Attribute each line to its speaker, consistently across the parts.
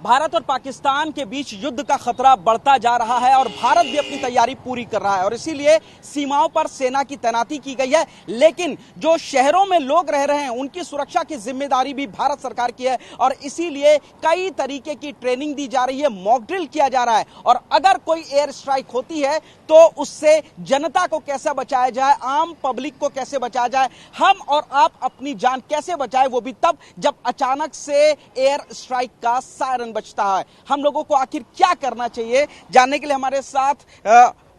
Speaker 1: भारत और पाकिस्तान के बीच युद्ध का खतरा बढ़ता जा रहा है और भारत भी अपनी तैयारी पूरी कर रहा है और इसीलिए सीमाओं पर सेना की तैनाती की गई है। लेकिन जो शहरों में लोग रह रहे हैं उनकी सुरक्षा की जिम्मेदारी भी भारत सरकार की है और इसीलिए कई तरीके की ट्रेनिंग दी जा रही है, मॉक ड्रिल किया जा रहा है। और अगर कोई एयर स्ट्राइक होती है तो उससे जनता को कैसे बचाया जाए, आम पब्लिक को कैसे बचाया जाए, हम और आप अपनी जान कैसे बचाए, वो भी तब जब अचानक से एयर स्ट्राइक का सायरन बजता है। हम लोगों को आखिर क्या करना चाहिए, जानने के लिए हमारे साथ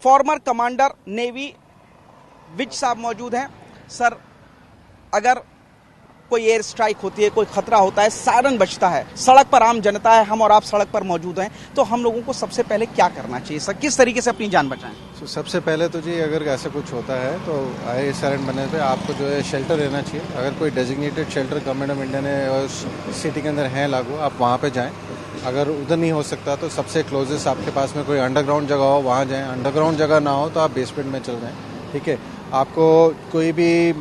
Speaker 1: फॉर्मर कमांडर नेवी विज साहब मौजूद हैं। सर, अगर कोई एयर स्ट्राइक होती है, कोई खतरा होता है, सायरन बजता है, सड़क पर आम जनता है, हम और आप सड़क पर मौजूद हैं, तो हम लोगों को सबसे पहले क्या करना चाहिए सर, किस तरीके से अपनी जान बचाएं?
Speaker 2: सबसे पहले तो जी अगर ऐसा कुछ होता है तो एयर सायरन बनने पे आपको जो है शेल्टर रहना चाहिए। अगर कोई designated shelter government of India ने और सिटी के अंदर है लागू, आप वहाँ पे जाएं। अगर उधर नहीं हो सकता तो सबसे क्लोजेस्ट आपके पास में कोई अंडरग्राउंड जगह हो, वहाँ जाएं। अंडरग्राउंड जगह ना हो तो आप बेसमेंट में चल जाएं। ठीक है, आपको कोई भी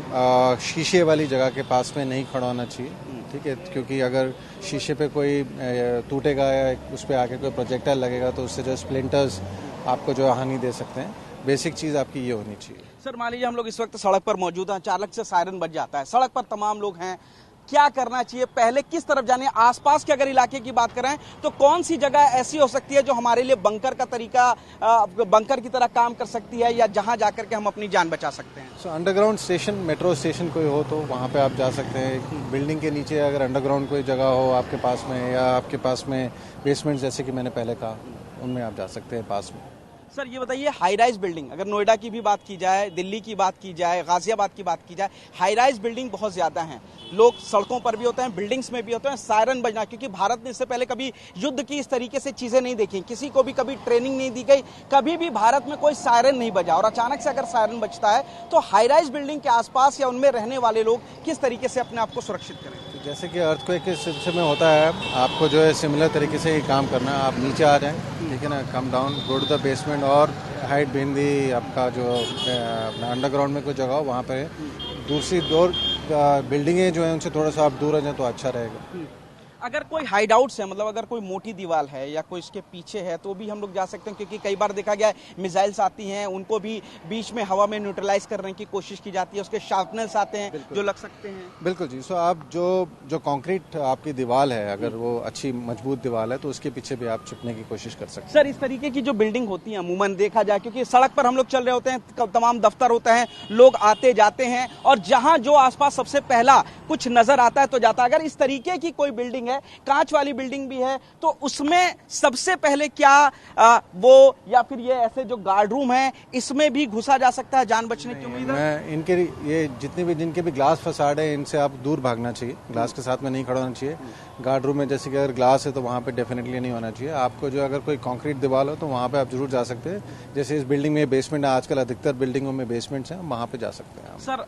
Speaker 2: शीशे वाली जगह के पास में नहीं खड़ा होना चाहिए। ठीक है, क्योंकि अगर शीशे पे कोई टूटेगा या उस पर आके कोई प्रोजेक्टाइल लगेगा तो उससे जो स्प्लिंटर्स आपको जो हानि दे सकते हैं। बेसिक चीज़ आपकी ये होनी चाहिए।
Speaker 1: सर, मान लीजिए हम लोग इस वक्त सड़क पर मौजूद हैं, अचानक से सायरन बज जाता है, सड़क पर तमाम लोग हैं, क्या करना चाहिए? पहले किस तरफ जाने? आसपास के अगर इलाके की बात करें तो कौन सी जगह ऐसी हो सकती है जो हमारे लिए बंकर का तरीका, बंकर की तरह काम कर सकती है या जहां जाकर के हम अपनी जान बचा सकते हैं?
Speaker 2: सो अंडरग्राउंड स्टेशन, मेट्रो स्टेशन कोई हो तो वहाँ पे आप जा सकते हैं। बिल्डिंग के नीचे अगर अंडरग्राउंड कोई जगह हो आपके पास में, या आपके पास में बेसमेंट जैसे कि मैंने पहले कहा, उनमें आप जा सकते हैं पास में।
Speaker 1: सर, ये बताइए, हाई राइज बिल्डिंग, अगर नोएडा की भी बात की जाए, दिल्ली की बात की जाए, गाजियाबाद की बात की जाए, हाई राइज बिल्डिंग बहुत ज्यादा हैं, लोग सड़कों पर भी होते हैं, बिल्डिंग्स में भी होते हैं, सायरन बजना, क्योंकि भारत ने इससे पहले कभी युद्ध की इस तरीके से चीजें नहीं देखी, किसी को भी कभी ट्रेनिंग नहीं दी गई, कभी भी भारत में कोई सायरन नहीं बजा। और अचानक से अगर सायरन बजता है तो हाई राइज बिल्डिंग के आसपास या उनमें रहने वाले लोग किस तरीके से अपने आप को सुरक्षित करें?
Speaker 2: तो जैसे कि अर्थक्वेक के सिलसिले में होता है, आपको जो है सिमिलर तरीके से ही काम करना है। आप नीचे आ जाएं, ठीक है ना, come down, go to the basement और हाइट बिन दी आपका जो अपना अंडरग्राउंड में कोई जगह हो वहाँ पे दूसरी दो बिल्डिंगें जो हैं उनसे थोड़ा सा आप दूर आ जाएं तो अच्छा रहेगा।
Speaker 1: अगर कोई हाइड आउट्स है, मतलब अगर कोई मोटी दीवार है या कोई इसके पीछे है तो भी हम लोग जा सकते हैं, क्योंकि कई बार देखा गया है मिसाइल्स आती हैं, उनको भी बीच में हवा में न्यूट्रलाइज करने की कोशिश की जाती है, उसके शार्पनर्स आते हैं जो लग सकते हैं।
Speaker 2: बिल्कुल जी। सो आप जो कंक्रीट आपकी दीवार है, अगर वो अच्छी मजबूत दीवार है तो उसके पीछे भी आप छुपने की कोशिश कर सकते हैं।
Speaker 1: सर, इस तरीके की जो बिल्डिंग होती है अमूमन देखा जाए, क्योंकि सड़क पर हम लोग चल रहे होते हैं, तमाम दफ्तर होते हैं, लोग आते जाते हैं और जहां जो आसपास सबसे पहला कुछ नजर आता है तो जाता है। अगर इस तरीके की कोई बिल्डिंग है, कांच वाली बिल्डिंग भी है, तो उसमें सबसे पहले क्या वो या फिर ये ऐसे जो गार्ड रूम है इसमें भी घुसा जा सकता है जान बचने की उम्मीद है?
Speaker 2: इनके ये जिनके भी ग्लास फसाड है इनसे आप दूर भागना चाहिए, ग्लास के साथ में नहीं खड़ा होना चाहिए। गार्ड रूम में जैसे कि अगर ग्लास है तो वहाँ पे डेफिनेटली नहीं होना चाहिए। आपको जो अगर कोई कंक्रीट दीवार हो तो वहाँ पे आप जरूर जा सकते हैं। जैसे इस बिल्डिंग में बेसमेंट है, आजकल अधिकतर बिल्डिंगों में बेसमेंट्स हैं, वहाँ पे जा सकते हैं आप।
Speaker 1: सर,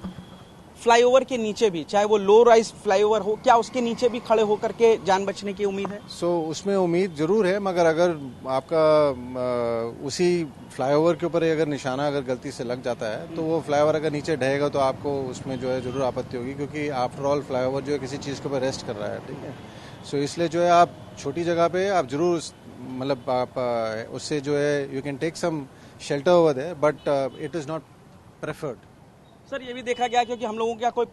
Speaker 1: फ्लाईओवर के नीचे भी, चाहे वो लो राइज फ्लाईओवर हो, क्या उसके नीचे भी खड़े होकर के जान बचने की उम्मीद है?
Speaker 2: उसमें उम्मीद जरूर है, मगर अगर आपका उसी फ्लाईओवर के ऊपर अगर निशाना अगर गलती से लग जाता है तो वो फ्लाईओवर अगर नीचे ढहेगा तो आपको उसमें जो है जरूर आपत्ति होगी, क्योंकि आफ्टर ऑल फ्लाईओवर जो है किसी चीज़ के ऊपर रेस्ट कर रहा है। ठीक है, इसलिए जो है आप छोटी जगह पे आप जरूर, मतलब आप उससे जो है you can take some shelter over there, but it is not preferred.
Speaker 1: Sir, ये भी देखा गया क्योंकि हम लोगों का कोई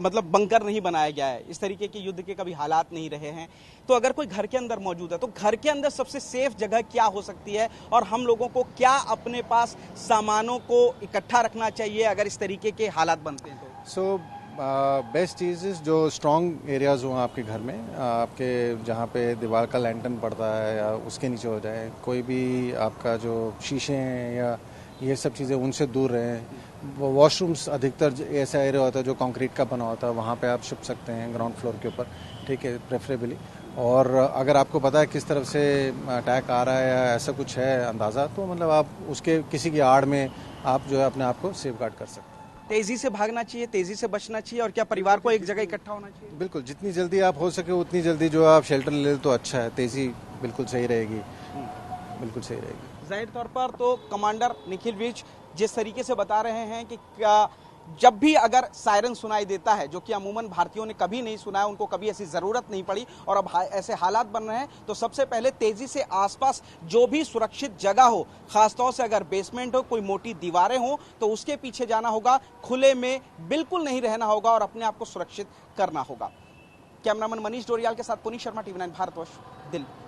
Speaker 1: मतलब बंकर नहीं बनाया गया है, इस तरीके के युद्ध के कभी हालात नहीं रहे हैं, तो अगर कोई घर के अंदर मौजूद है तो घर के अंदर सबसे सेफ जगह क्या हो सकती है और हम लोगों को क्या अपने पास सामानों को इकट्ठा रखना चाहिए अगर इस तरीके के हालात बनते हैं तो?
Speaker 2: बेस्ट चीज़ इज़ जो स्ट्रॉन्ग एरियाज हों आपके घर में, आपके जहाँ पे दीवार का लैंटर्न पड़ता है या उसके नीचे हो जाए, कोई भी आपका जो शीशे हैं या ये सब चीज़ें उनसे दूर रहें। वॉशरूम्स अधिकतर ऐसा एरिया होता है जो कंक्रीट का बना होता है, वहाँ पे आप छुप सकते हैं ग्राउंड फ्लोर के ऊपर, ठीक है, प्रेफरेबली। और अगर आपको पता है किस तरफ से अटैक आ रहा है या ऐसा कुछ है अंदाज़ा, तो मतलब आप उसके किसी की आड़ में आप जो है अपने आप को सेफ गार्ड कर सकते हैं।
Speaker 1: तेजी से भागना चाहिए, तेजी से बचना चाहिए, और क्या परिवार को एक जगह इकट्ठा होना चाहिए?
Speaker 2: बिल्कुल, जितनी जल्दी आप हो सके उतनी जल्दी जो आप शेल्टर ले लें तो अच्छा है। तेज़ी बिल्कुल सही रहेगी, बिल्कुल सही रहेगी।
Speaker 1: जाहिर तौर पर तो कमांडर निखिल विज जिस तरीके से बता रहे हैं कि जब भी अगर सायरन सुनाई देता है, जो कि अमूमन भारतीयों ने कभी नहीं सुना है, उनको कभी ऐसी जरूरत नहीं पड़ी और अब ऐसे हालात बन रहे हैं, तो सबसे पहले तेजी से आसपास जो भी सुरक्षित जगह हो, खासतौर से अगर बेसमेंट हो, कोई मोटी दीवारें हो, तो उसके पीछे जाना होगा, खुले में बिल्कुल नहीं रहना होगा और अपने आप को सुरक्षित करना होगा। कैमरामैन मनीष डोरियाल के साथ पुनीत शर्मा, टीवी 9 भारतवर्ष, दिल्ली।